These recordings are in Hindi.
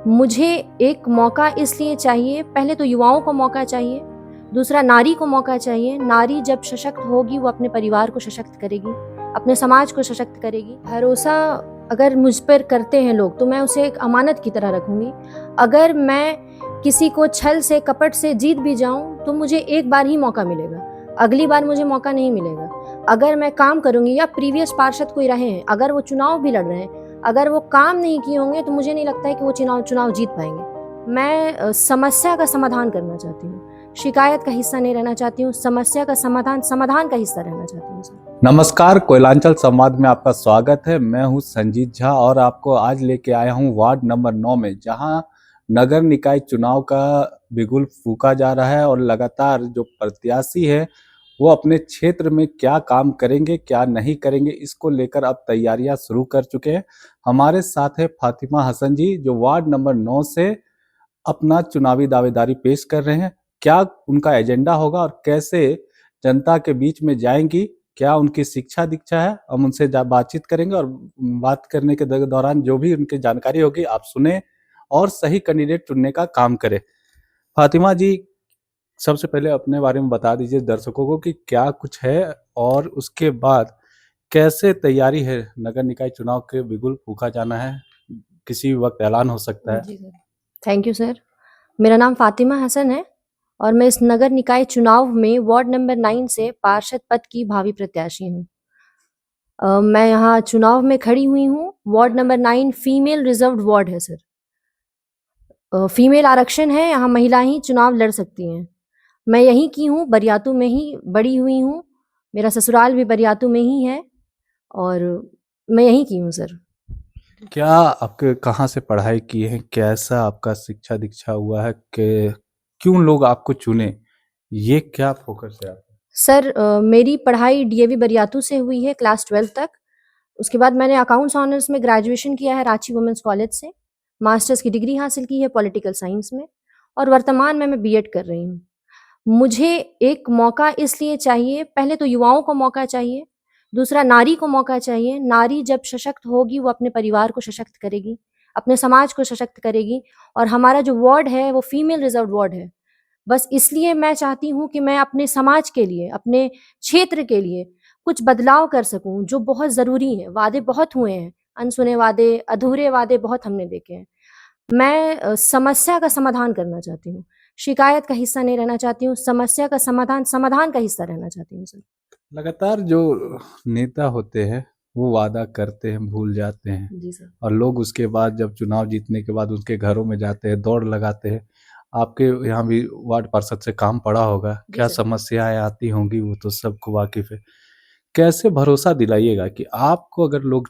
मुझे एक मौका इसलिए चाहिए, पहले तो युवाओं को मौका चाहिए, दूसरा नारी को मौका चाहिए। नारी जब सशक्त होगी वो अपने परिवार को सशक्त करेगी, अपने समाज को सशक्त करेगी। भरोसा अगर मुझ पर करते हैं लोग तो मैं उसे एक अमानत की तरह रखूँगी। अगर मैं किसी को छल से, कपट से जीत भी जाऊँ तो मुझे एक बार ही मौका मिलेगा, अगली बार मुझे मौका नहीं मिलेगा। अगर मैं काम करूँगी या प्रीवियस पार्षद कोई रहे हैं, अगर वो चुनाव भी लड़ रहे हैं, अगर वो काम नहीं किए होंगे तो मुझे नहीं लगता है कि वो चुनाव जीत पाएँगे। मैं समस्या का समाधान करना चाहती हूँ, शिकायत का हिस्सा नहीं रहना चाहती हूँ, समस्या का समाधान का हिस्सा रहना चाहती हूँ सर। नमस्कार, कोयलांचल संवाद में आपका स्वागत है। मैं हूं संजीत झा और आपको आज लेके आया हूं वार्ड नंबर 9 में, जहां नगर निकाय चुनाव का बिगुल फूंका जा रहा है और लगातार जो प्रत्याशी है वो अपने क्षेत्र में क्या काम करेंगे, क्या नहीं करेंगे, इसको लेकर अब तैयारियां शुरू कर चुके हैं। हमारे साथ है फातिमा हसन जी, जो वार्ड नंबर 9 से अपना चुनावी दावेदारी पेश कर रहे हैं। क्या उनका एजेंडा होगा और कैसे जनता के बीच में जाएंगी, क्या उनकी शिक्षा दीक्षा है, हम उनसे बातचीत करेंगे और बात करने के दौरान जो भी उनकी जानकारी होगी आप सुने और सही कैंडिडेट चुनने का काम करें। फातिमा जी, सबसे पहले अपने बारे में बता दीजिए दर्शकों को कि क्या कुछ है और उसके बाद कैसे तैयारी है। नगर निकाय चुनाव के बिगुल फूंका जाना है, किसी वक्त ऐलान हो सकता है। जी सर। Thank you sir. मेरा नाम फातिमा हसन है और मैं इस नगर निकाय चुनाव में वार्ड नंबर 9 से पार्षद पद की भावी प्रत्याशी हूँ। मैं यहाँ चुनाव में खड़ी हुई हूँ। Ward number 9 female reserved ward है सर। फीमेल आरक्षण है, यहाँ महिला ही चुनाव लड़ सकती हैं। मैं यहीं की हूँ, बरियातू में ही बड़ी हुई हूँ। मेरा ससुराल भी बरियातू में ही है और मैं यहीं की हूँ सर। क्या आपके कहाँ से पढ़ाई की है, कैसा आपका शिक्षा दीक्षा हुआ है, कि क्यों लोग आपको चुने, ये क्या फोकस है आपका? सर मेरी पढ़ाई डीएवी बरियातू से हुई है क्लास 12 तक। उसके बाद मैंने अकाउंट्स ऑनर्स में ग्रेजुएशन किया है रांची वुमेन्स कॉलेज से। मास्टर्स की डिग्री हासिल की है पॉलिटिकल साइंस में और वर्तमान में मैं बीएड कर रही हूँ। मुझे एक मौका इसलिए चाहिए, पहले तो युवाओं को मौका चाहिए, दूसरा नारी को मौका चाहिए। नारी जब सशक्त होगी वो अपने परिवार को सशक्त करेगी, अपने समाज को सशक्त करेगी और हमारा जो वार्ड है वो फीमेल रिजर्व्ड वार्ड है। बस इसलिए मैं चाहती हूँ कि मैं अपने समाज के लिए, अपने क्षेत्र के लिए कुछ बदलाव कर सकूँ जो बहुत ज़रूरी है। वादे बहुत हुए हैं, अनसुने वादे, अधूरे वादे बहुत हमने देखे हैं। मैं समस्या का समाधान करना चाहती हूँ, शिकायत का हिस्सा नहीं रहना चाहती हूँ, समस्या का समाधान का हिस्सा रहना चाहती हूँ सर। लगातार जो नेता होते हैं वो वादा करते हैं, भूल जाते हैं जी सर। और लोग उसके बाद जब चुनाव जीतने के बाद उनके घरों में जाते हैं, दौड़ लगाते हैं। आपके यहाँ भी वार्ड पार्षद से काम पड़ा होगा, जी क्या सर। समस्याएं आती होंगी, वो तो सबको वाकिफ है। कैसे भरोसा दिलाइएगा कि आपको अगर लोग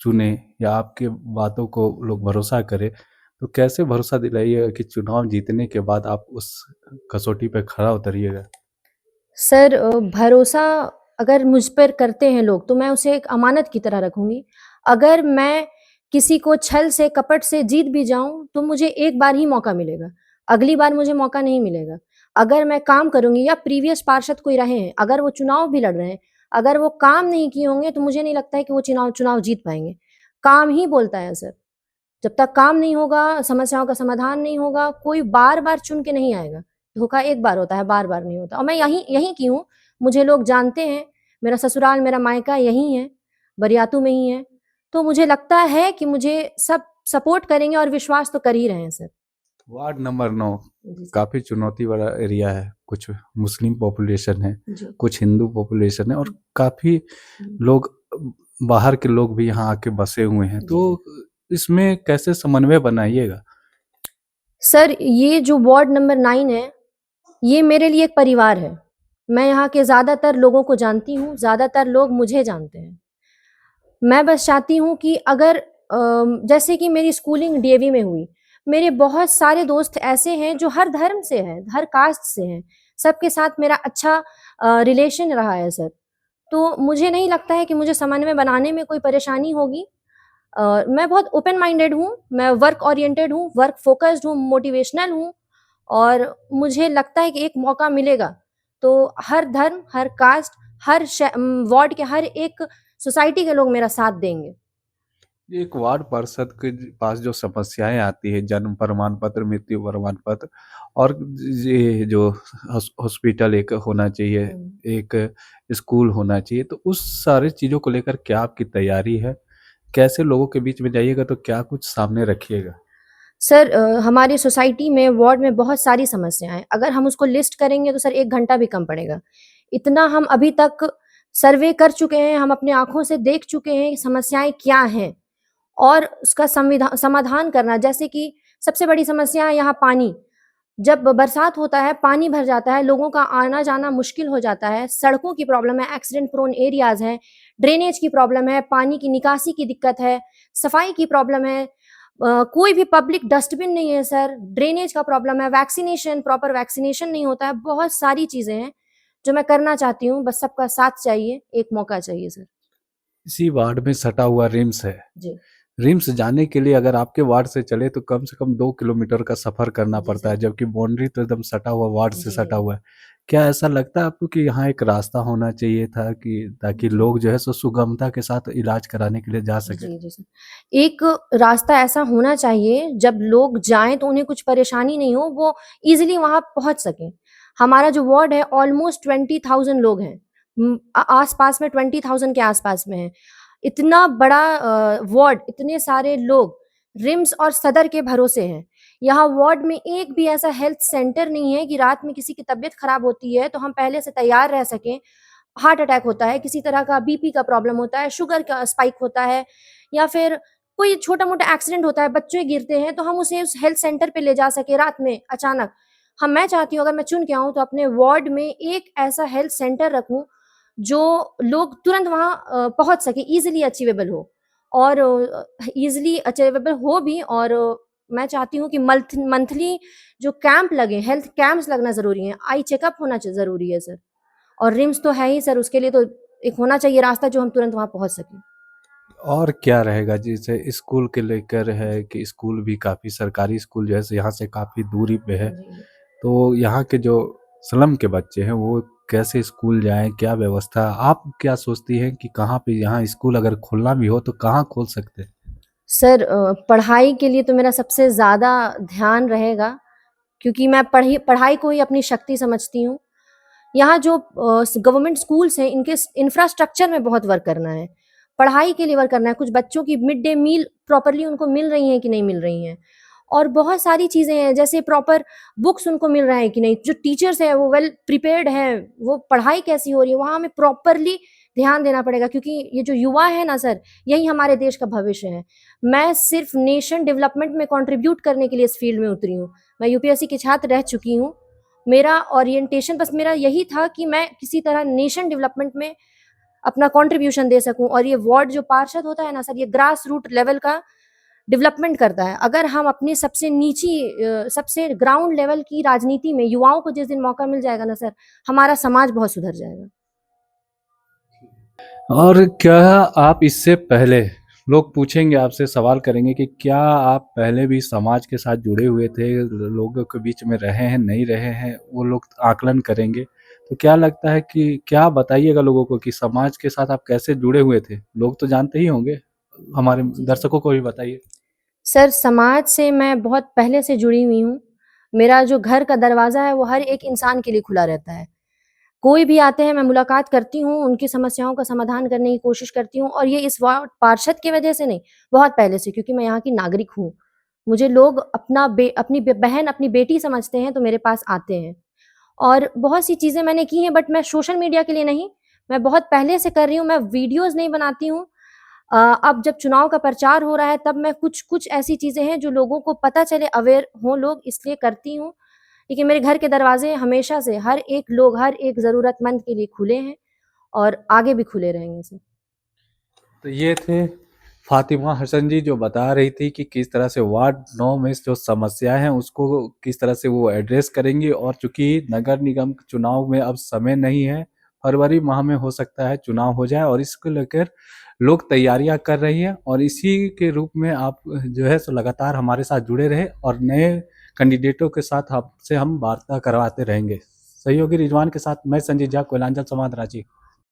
चुने या आपके बातों को लोग भरोसा करें, तो कैसे भरोसा दिलाइएगा कि चुनाव जीतने के बाद आप उस कसौटी पे खरा उतरिएगा? सर भरोसा अगर मुझ पर करते हैं लोग तो मैं उसे एक अमानत की तरह रखूँगी। अगर मैं किसी को छल से, कपट से जीत भी जाऊँ तो मुझे एक बार ही मौका मिलेगा, अगली बार मुझे मौका नहीं मिलेगा। अगर मैं काम करूँगी या प्रीवियस पार्षद कोई रहे हैं, अगर वो चुनाव भी लड़ रहे हैं, अगर वो काम नहीं किए होंगे तो मुझे नहीं लगता है कि वो चुनाव जीत पाएँगे। काम ही बोलता है सर। जब तक काम नहीं होगा, समस्याओं का समाधान नहीं होगा, कोई बार-बार चुन के नहीं आएगा। धोखा एक बार होता है, बार-बार नहीं होता और मैं यहीं यहीं की हूँ, मुझे लोग जानते हैं, मेरा ससुराल, मेरा मायका यहीं है, बरियातू में ही है। तो मुझे लगता है कि मुझे सब सपोर्ट करेंगे और विश्वास तो कर ही रहे हैं सर। वार्ड नंबर 9 जी सर। काफ़ी चुनौती वाला एरिया है। कुछ मुस्लिम पॉपुलेशन है, जी। कुछ हिंदू पॉपुलेशन है और काफ़ी हुँ। लोग बाहर के लोग भी यहाँ आके बसे हुए हैं। जी तो सर। इसमें कैसे समन्वय बनाइएगा? सर, ये जो वार्ड नंबर 9 है, ये मेरे लिए एक परिवार है। मैं यहाँ के ज़्यादातर लोगों को जानती हूँ, ज़्यादातर लोग मुझे जानते हैं। मैं बस चाहती हूँ कि अगर जैसे कि मेरी स्कूलिंग डीएवी में हुई, मेरे बहुत सारे दोस्त ऐसे हैं जो हर धर्म से हैं, हर कास्ट से हैं, सबके साथ मेरा अच्छा रिलेशन रहा है सर। तो मुझे नहीं लगता है कि मुझे समन्वय बनाने में कोई परेशानी होगी। मैं बहुत ओपन माइंडेड हूँ, मैं वर्क ओरिएंटेड हूँ, वर्क फोकस्ड हूँ, मोटिवेशनल हूँ और मुझे लगता है कि एक मौका मिलेगा, तो हर धर्म, हर कास्ट, वार्ड के हर एक सोसाइटी के लोग मेरा साथ देंगे। ये एक वार्ड पार्षद के पास जो समस्याएं आती है, जन्म प्रमाण पत्र, मृत्यु प्रमाण पत्र और ये जो हॉस्पिटल एक होना चाहिए, एक स्कूल होना चाहिए, तो उस सारी चीज़ों को लेकर क्या आपकी तैयारी है? कैसे लोगों के बीच में जाइएगा, तो क्या कुछ सामने रखिएगा? सर हमारी सोसाइटी में वार्ड में बहुत सारी समस्याएँ हैं। अगर हम उसको लिस्ट करेंगे तो सर 1 घंटा भी कम पड़ेगा। इतना हम अभी तक सर्वे कर चुके हैं, हम अपनी आँखों से देख चुके हैं समस्याएँ क्या हैं और उसका समाधान करना, जैसे कि सबसे बड़ी समस्या है यहाँ पानी। जब बरसात होता है, पानी भर जाता है, लोगों का आना-जाना मुश्किल हो जाता है, सड़कों की प्रॉब्लम है, एक्सीडेंट प्रोन एरियाज़ हैं, ड्रेनेज की प्रॉब्लम है, पानी की निकासी की दिक्कत है, सफाई की प्रॉब्लम है, कोई भी पब्लिक डस्टबिन नहीं है सर, ड्रेनेज का प्रॉब्लम है, वैक्सीनेशन प्रॉपर वैक्सीनेशन नहीं होता है, बहुत सारी चीज़ें हैं, जो मैं करना चाहती हूँ, बस सबका साथ चाहिए, एक मौका चाहिए सर। इसी वार्ड में सटा हुआ रिम्स है। जी। रिम्स जाने के लिए अगर आपके वार्ड से चले तो कम से कम 2 किलोमीटर का सफ़र करना जी पड़ता है, सर। जबकि बाउंड्री तो एकदम सटा हुआ वार्ड से जी, सटा हुआ है। क्या ऐसा लगता है आपको कि यहाँ एक रास्ता होना चाहिए था कि ताकि जी। लोग जो है सो सुगमता के साथ इलाज कराने के लिए जा सकें? जी, जी सर। एक रास्ता ऐसा होना चाहिए जब लोग जाएँ तो उन्हें कुछ परेशानी नहीं हो, वो ईज़िली वहाँ पहुँच सकें। हमारा जो वार्ड है ऑलमोस्ट 20,000 लोग हैं। आस-पास में 20,000 के आस-पास में हैं। इतना बड़ा वार्ड, इतने सारे लोग रिम्स और सदर के भरोसे हैं। यहाँ वार्ड में एक भी ऐसा हेल्थ सेंटर नहीं है कि रात में किसी की तबीयत खराब होती है तो हम पहले से तैयार रह सकें। हार्ट अटैक होता है, किसी तरह का बीपी का प्रॉब्लम होता है, शुगर का स्पाइक होता है या फिर कोई छोटा-मोटा एक्सीडेंट होता है, बच्चे गिरते हैं, तो हम उसे उस हेल्थ सेंटर पे ले जा सकें रात में अचानक। मैं चाहती हूँ अगर मैं चुन के आऊँ तो अपने वार्ड में एक ऐसा हेल्थ सेंटर रखूँ, जो लोग तुरंत वहाँ पहुँच सकें, ईज़िली अचीवेबल हो और ईज़िली अचीवेबल हो भी और मैं चाहती हूँ कि मंथली जो कैंप लगे, हेल्थ कैंप्स लगना ज़रूरी है, आई चेकअप होना ज़रूरी है सर। और रिम्स तो है ही सर, उसके लिए तो एक होना चाहिए रास्ता जो हम तुरंत वहाँ पहुँच सकें। और क्या रहेगा जैसे स्कूल के लेकर है कि स्कूल भी काफ़ी सरकारी स्कूल जो है सो यहाँ से काफ़ी दूरी पे है। जी, जी। तो यहाँ के जो स्लम के बच्चे हैं वो कैसे स्कूल जाएँ? क्या व्यवस्था आप क्या सोचती हैं कि कहाँ पे यहाँ स्कूल अगर खोलना भी हो तो कहाँ खोल सकते हैं? सर पढ़ाई के लिए तो मेरा सबसे ज़्यादा ध्यान रहेगा क्योंकि मैं पढ़ाई को ही अपनी शक्ति समझती हूँ। यहाँ जो गवर्नमेंट स्कूल्स हैं इनके इंफ्रास्ट्रक्चर में बहुत वर्क करना है। पढ़ाई के लिए वर्क करना है, कुछ बच्चों की मिड डे मील प्रॉपर्ली उनको मिल रही हैं कि नहीं मिल रही हैं। और बहुत सारी चीज़ें हैं जैसे प्रॉपर बुक्स उनको मिल रहा है कि नहीं, जो टीचर्स हैं वो वेल प्रिपेयर्ड हैं, वो पढ़ाई कैसी हो रही है, वहाँ हमें प्रॉपरली ध्यान देना पड़ेगा क्योंकि ये जो युवा है ना सर, यही हमारे देश का भविष्य है। मैं सिर्फ़ नेशन डेवलपमेंट में कंट्रीब्यूट करने के लिए इस फील्ड में उतरी हूँ। मैं यूपीएससी की छात्र रह चुकी हूँ। मेरा ओरिएंटेशन बस मेरा यही था कि मैं किसी तरह नेशन डेवलपमेंट में अपना कंट्रीब्यूशन दे सकूँ और ये वार्ड जो पार्षद होता है ना सर, ये ग्रास रूट लेवल का डेवलपमेंट करता है। अगर हम अपनी सबसे सबसे ग्राउंड लेवल की राजनीति में युवाओं को जिस दिन मौका मिल जाएगा ना सर, हमारा समाज बहुत सुधर जाएगा। और क्या आप इससे पहले लोग पूछेंगे आपसे सवाल करेंगे कि क्या आप पहले भी समाज के साथ जुड़े हुए थे, लोगों के बीच में रहे हैं, नहीं रहे हैं, वो लोग आकलन करेंगे। तो क्या लगता है कि क्या बताइएगा लोगों को कि समाज के साथ आप कैसे जुड़े हुए थे? लोग तो जानते ही होंगे, हमारे जी, जी। दर्शकों को भी बताइए। सर समाज से मैं बहुत पहले से जुड़ी हुई हूँ। मेरा जो घर का दरवाज़ा है वो हर एक इंसान के लिए खुला रहता है। कोई भी आते हैं मैं मुलाकात करती हूँ, उनकी समस्याओं का समाधान करने की कोशिश करती हूँ और ये इस वार्ड पार्षद की वजह से नहीं, बहुत पहले से क्योंकि मैं यहाँ की नागरिक हूँ। मुझे लोग अपनी बहन, अपनी बेटी समझते हैं तो मेरे पास आते हैं। और बहुत सी चीज़ें मैंने की हैं बट मैं सोशल मीडिया के लिए नहीं, मैं बहुत पहले से कर रही हूँ, मैं वीडियोज़ नहीं बनाती हूँ। अब जब चुनाव का प्रचार हो रहा है तब मैं कुछ ऐसी चीज़ें हैं जो लोगों को पता चले, अवेयर हों लोग इसलिए करती हूँ। लेकिन मेरे घर के दरवाज़े हमेशा से हर एक ज़रूरतमंद के लिए खुले हैं और आगे भी खुले रहेंगे सर। तो ये थे फातिमा हसन जी जो बता रही थी कि किस तरह से वार्ड 9 में जो समस्याएं हैं उसको किस तरह से वो एड्रेस करेंगी। और चूंकि नगर निगम चुनाव में अब समय नहीं है, फरवरी माह में हो सकता है चुनाव हो जाए और इसको लेकर लोग तैयारियां कर रही हैं। और इसी के रूप में आप जो है सो लगातार हमारे साथ जुड़े रहे और नए कैंडिडेटों के साथ आपसे हम वार्ता करवाते रहेंगे। सहयोगी रिजवान के साथ मैं संजीत झा, कोयलांचल संवाद, रांची।